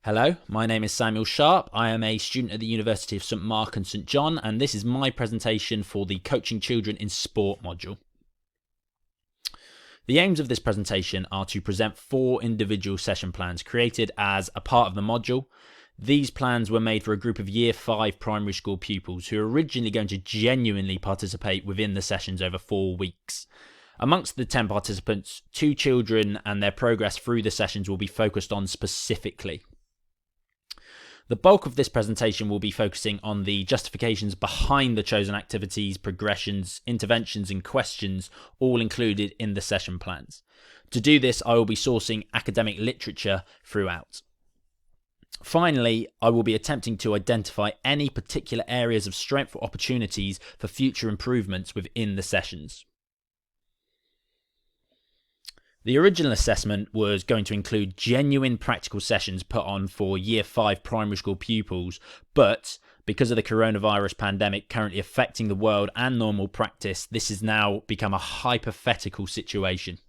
Hello, my name is Samuel Sharp. I am a student at the University of St Mark and St John, and this is my presentation for the Coaching Children in Sport module. The aims of this presentation are to present 4 individual session plans created as a part of the module. These plans were made for a group of Year 5 primary school pupils who are originally going to genuinely participate within the sessions over 4 weeks. Amongst the 10 participants, 2 children and their progress through the sessions will be focused on specifically. The bulk of this presentation will be focusing on the justifications behind the chosen activities, progressions, interventions and questions all included in the session plans. To do this, I will be sourcing academic literature throughout. Finally, I will be attempting to identify any particular areas of strength or opportunities for future improvements within the sessions. The original assessment was going to include genuine practical sessions put on for Year 5 primary school pupils, but because of the coronavirus pandemic currently affecting the world and normal practice, this has now become a hypothetical situation.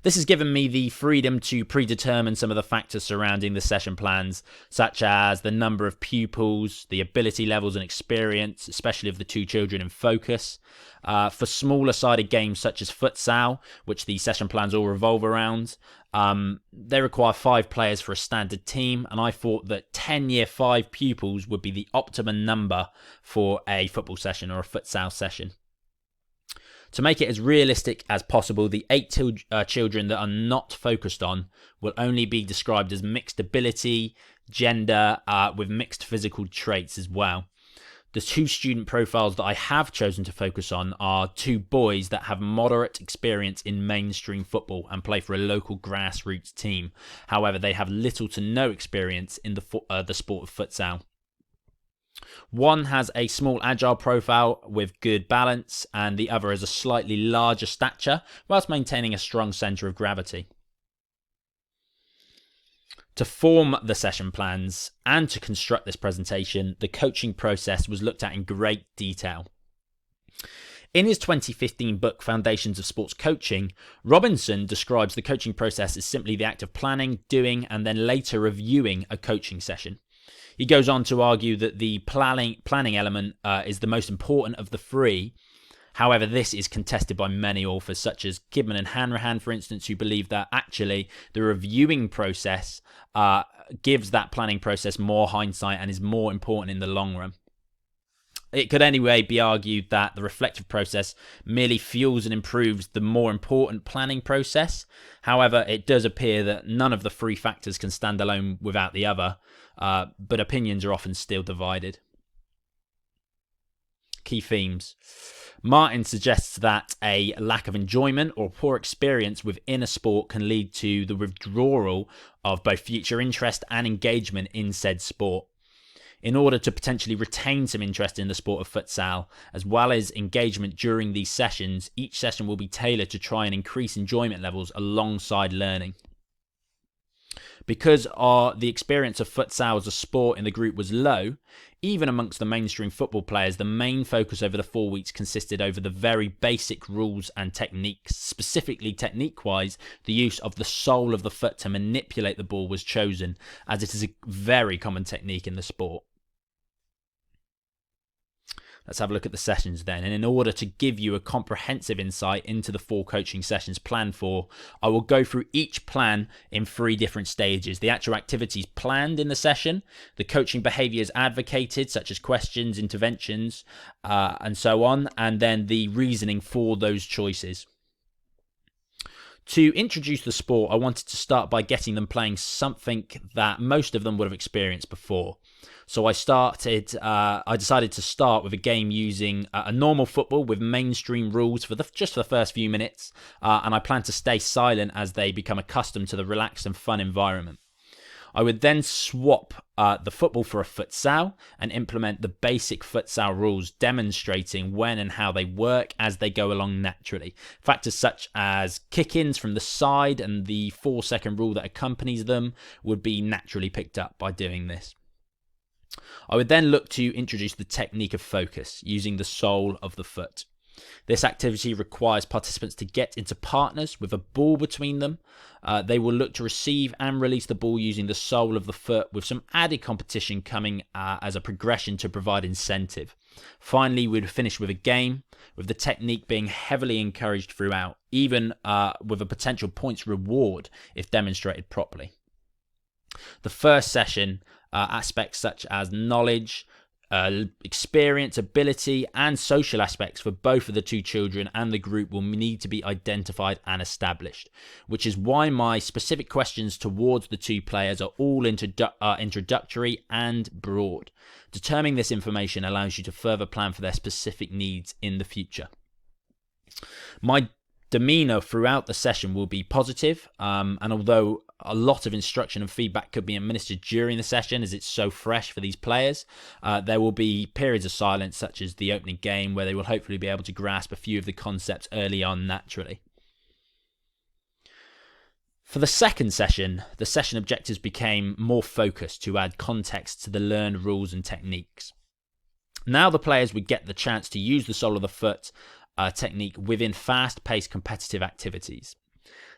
This has given me the freedom to predetermine some of the factors surrounding the session plans, such as the number of pupils, the ability levels and experience, especially of the 2 children in focus. For smaller sided games such as futsal, which the session plans all revolve around, they require 5 players for a standard team, and I thought that 10 Year 5 pupils would be the optimum number for a football session or a futsal session. To make it as realistic as possible, the 8 children that are not focused on will only be described as mixed ability, gender, with mixed physical traits as well. The 2 student profiles that I have chosen to focus on are 2 boys that have moderate experience in mainstream football and play for a local grassroots team. However, they have little to no experience in the sport of futsal. One has a small agile profile with good balance, and the other has a slightly larger stature whilst maintaining a strong centre of gravity. To form the session plans and to construct this presentation, the coaching process was looked at in great detail. In his 2015 book, Foundations of Sports Coaching, Robinson describes the coaching process as simply the act of planning, doing, and then later reviewing a coaching session. He goes on to argue that the planning element is the most important of the 3. However, this is contested by many authors, such as Kidman and Hanrahan, for instance, who believe that actually the reviewing process gives that planning process more hindsight and is more important in the long run. It could anyway be argued that the reflective process merely fuels and improves the more important planning process. However, it does appear that none of the 3 factors can stand alone without the other, but opinions are often still divided. Key themes. Martin suggests that a lack of enjoyment or poor experience within a sport can lead to the withdrawal of both future interest and engagement in said sport. In order to potentially retain some interest in the sport of futsal, as well as engagement during these sessions, each session will be tailored to try and increase enjoyment levels alongside learning. Because the experience of futsal as a sport in the group was low, even amongst the mainstream football players, the main focus over the 4 weeks consisted over the very basic rules and techniques. Specifically, technique-wise, the use of the sole of the foot to manipulate the ball was chosen, as it is a very common technique in the sport. Let's have a look at the sessions then. And in order to give you a comprehensive insight into the 4 coaching sessions planned for, I will go through each plan in 3 different stages. The actual activities planned in the session, the coaching behaviours advocated, such as questions, interventions, and so on, and then the reasoning for those choices. To introduce the sport, I wanted to start by getting them playing something that most of them would have experienced before. So I decided to start with a game using a normal football with mainstream rules for just the first few minutes, and I plan to stay silent as they become accustomed to the relaxed and fun environment. I would then swap the football for a futsal and implement the basic futsal rules, demonstrating when and how they work as they go along naturally. Factors such as kick-ins from the side and the 4-second rule that accompanies them would be naturally picked up by doing this. I would then look to introduce the technique of focus using the sole of the foot. This activity requires participants to get into partners with a ball between them. They will look to receive and release the ball using the sole of the foot, with some added competition coming as a progression to provide incentive. Finally, we'd finish with a game, with the technique being heavily encouraged throughout, even with a potential points reward if demonstrated properly. The first session, aspects such as knowledge, experience, ability, and social aspects for both of the two children and the group will need to be identified and established, which is why my specific questions towards the two players are all introductory and broad. Determining this information allows you to further plan for their specific needs in the future. My demeanour throughout the session will be positive, and although a lot of instruction and feedback could be administered during the session as it's so fresh for these players, there will be periods of silence such as the opening game where they will hopefully be able to grasp a few of the concepts early on naturally. For the second session, the session objectives became more focused to add context to the learned rules and techniques. Now the players would get the chance to use the sole of the foot technique within fast-paced competitive activities.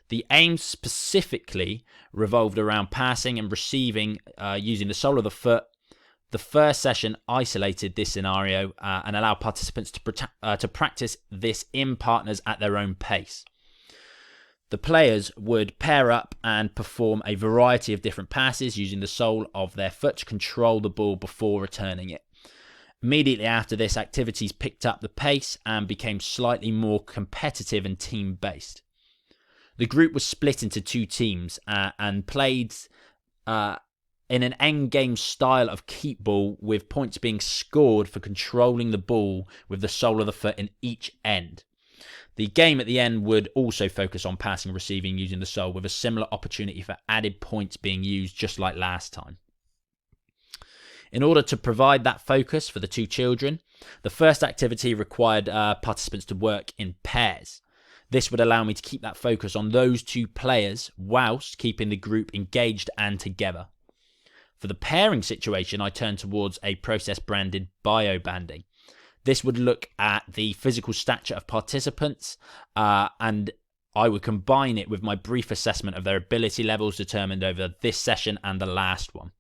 The aim specifically revolved around passing and receiving using the sole of the foot. The first session isolated this scenario and allowed participants to practice this in partners at their own pace. The players would pair up and perform a variety of different passes using the sole of their foot to control the ball before returning it. Immediately after this, activities picked up the pace and became slightly more competitive and team-based. The group was split into two teams and played in an endgame style of keep ball, with points being scored for controlling the ball with the sole of the foot in each end. The game at the end would also focus on passing and receiving using the sole, with a similar opportunity for added points being used just like last time. In order to provide that focus for the two children, the first activity required participants to work in pairs. This would allow me to keep that focus on those two players whilst keeping the group engaged and together. For the pairing situation, I turned towards a process branded bio-banding. This would look at the physical stature of participants and I would combine it with my brief assessment of their ability levels determined over this session and the last one.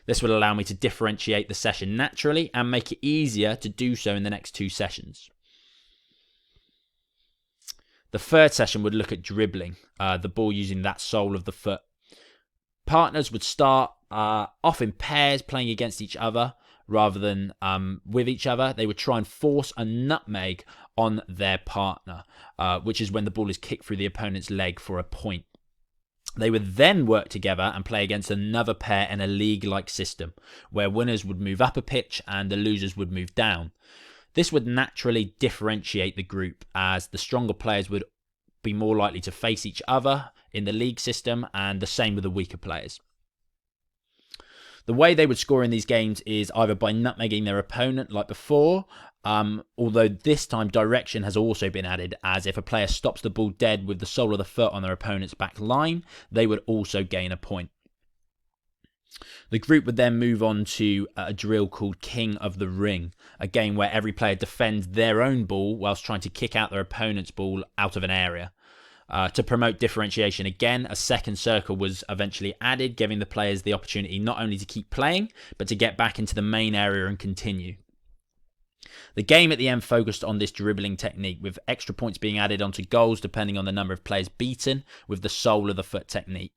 This would allow me to differentiate the session naturally and make it easier to do so in the next two sessions. The third session would look at dribbling the ball using that sole of the foot. Partners would start off in pairs playing against each other rather than with each other. They would try and force a nutmeg on their partner, which is when the ball is kicked through the opponent's leg for a point. They would then work together and play against another pair in a league-like system, where winners would move up a pitch and the losers would move down. This would naturally differentiate the group, as the stronger players would be more likely to face each other in the league system, and the same with the weaker players. The way they would score in these games is either by nutmegging their opponent like before, although this time direction has also been added, as if a player stops the ball dead with the sole of the foot on their opponent's back line, they would also gain a point. The group would then move on to a drill called King of the Ring, a game where every player defends their own ball whilst trying to kick out their opponent's ball out of an area. To promote differentiation again, a second circle was eventually added, giving the players the opportunity not only to keep playing, but to get back into the main area and continue. The game at the end focused on this dribbling technique, with extra points being added onto goals depending on the number of players beaten with the sole of the foot technique.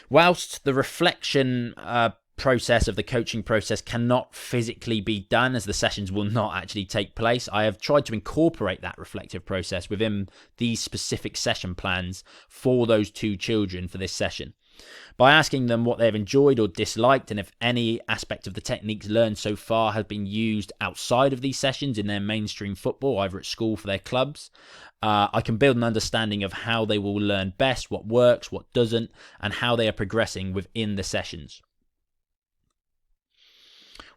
Whilst the reflection process of the coaching process cannot physically be done, as the sessions will not actually take place, I have tried to incorporate that reflective process within these specific session plans for those two children for this session, by asking them what they've enjoyed or disliked, and if any aspect of the techniques learned so far has been used outside of these sessions in their mainstream football, either at school for their clubs. I can build an understanding of how they will learn best, what works, what doesn't, and how they are progressing within the sessions.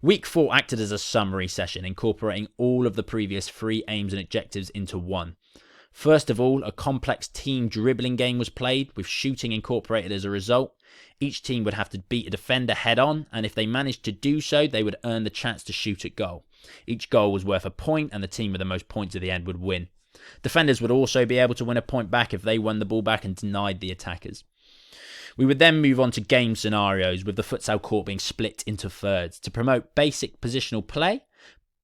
Week 4 acted as a summary session, incorporating all of the previous 3 aims and objectives into one. First of all, a complex team dribbling game was played, with shooting incorporated as a result. Each team would have to beat a defender head on, and if they managed to do so, they would earn the chance to shoot at goal. Each goal was worth a point, and the team with the most points at the end would win. Defenders would also be able to win a point back if they won the ball back and denied the attackers. We would then move on to game scenarios, with the futsal court being split into thirds. To promote basic positional play,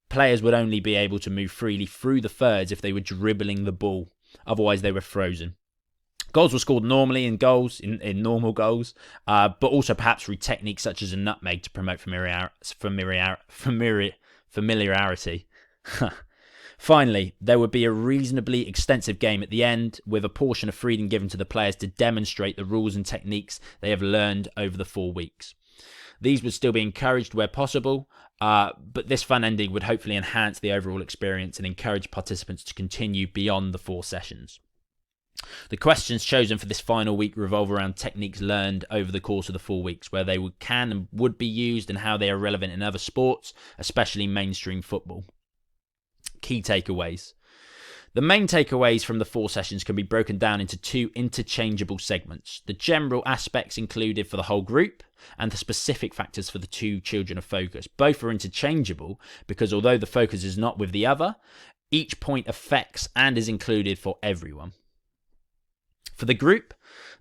players would only be able to move freely through the thirds if they were dribbling the ball. Otherwise, they were frozen. Goals were scored normally in normal goals, but also perhaps through techniques such as a nutmeg to promote familiarity. Finally, there would be a reasonably extensive game at the end, with a portion of freedom given to the players to demonstrate the rules and techniques they have learned over the 4 weeks. These would still be encouraged where possible, but this fun ending would hopefully enhance the overall experience and encourage participants to continue beyond the 4 sessions. The questions chosen for this final week revolve around techniques learned over the course of the 4 weeks, where they can and would be used and how they are relevant in other sports, especially mainstream football. Key takeaways. The main takeaways from the 4 sessions can be broken down into 2 interchangeable segments: the general aspects included for the whole group and the specific factors for the 2 children of focus. Both are interchangeable because although the focus is not with the other, each point affects and is included for everyone. For the group,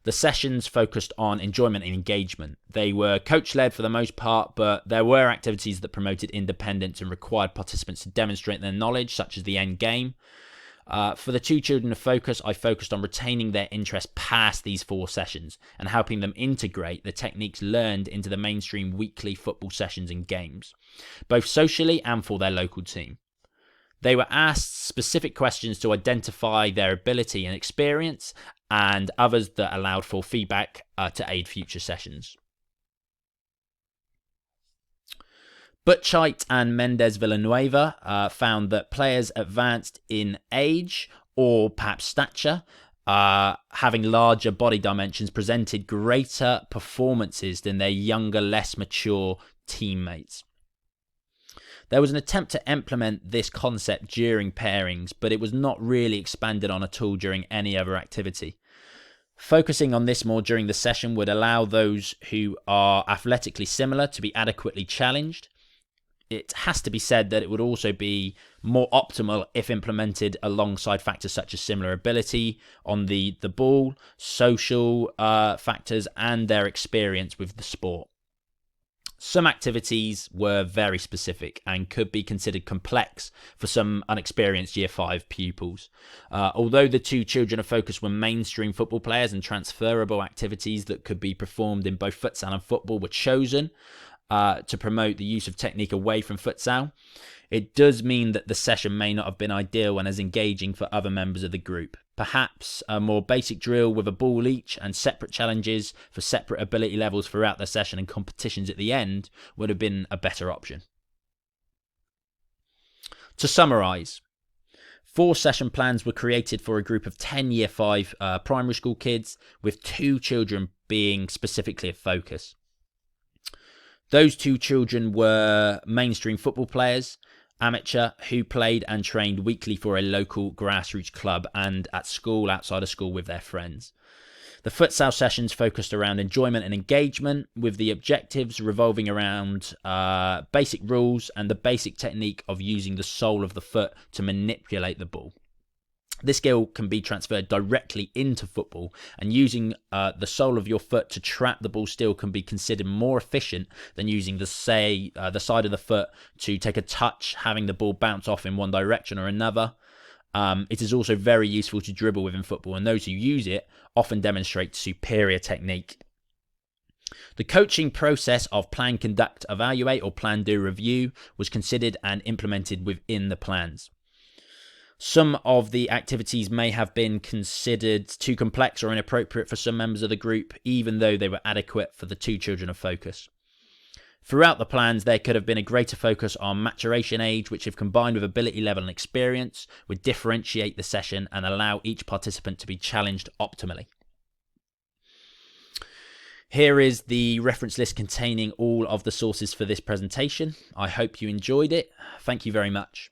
the sessions focused on enjoyment and engagement. They were coach-led for the most part, but there were activities that promoted independence and required participants to demonstrate their knowledge, such as the end game. For the 2 children of focus, I focused on retaining their interest past these 4 sessions and helping them integrate the techniques learned into the mainstream weekly football sessions and games, both socially and for their local team. They were asked specific questions to identify their ability and experience, and others that allowed for feedback to aid future sessions. Butchite and Mendez Villanueva found that players advanced in age or perhaps stature, having larger body dimensions, presented greater performances than their younger, less mature teammates. There was an attempt to implement this concept during pairings, but it was not really expanded on at all during any other activity. Focusing on this more during the session would allow those who are athletically similar to be adequately challenged. It has to be said that it would also be more optimal if implemented alongside factors such as similar ability on the ball, social factors, and their experience with the sport. Some activities were very specific and could be considered complex for some unexperienced Year 5 pupils. Although the 2 children of focus were mainstream football players and transferable activities that could be performed in both futsal and football were chosen to promote the use of technique away from futsal, it does mean that the session may not have been ideal and as engaging for other members of the group. Perhaps a more basic drill with a ball each and separate challenges for separate ability levels throughout the session and competitions at the end would have been a better option. To summarise, 4 session plans were created for a group of 10 Year 5 primary school kids, with 2 children being specifically a focus. Those 2 children were mainstream football players, amateur, who played and trained weekly for a local grassroots club and at school, outside of school, with their friends. The futsal sessions focused around enjoyment and engagement, with the objectives revolving around basic rules and the basic technique of using the sole of the foot to manipulate the ball. This skill can be transferred directly into football, and using the sole of your foot to trap the ball still can be considered more efficient than using the side of the foot to take a touch, having the ball bounce off in one direction or another. It is also very useful to dribble within football, and those who use it often demonstrate superior technique. The coaching process of plan, conduct, evaluate, or plan, do, review was considered and implemented within the plans. Some of the activities may have been considered too complex or inappropriate for some members of the group, even though they were adequate for the 2 children of focus. Throughout the plans, there could have been a greater focus on maturation age, which, if combined with ability level and experience, would differentiate the session and allow each participant to be challenged optimally. Here is the reference list containing all of the sources for this presentation. I hope you enjoyed it. Thank you very much.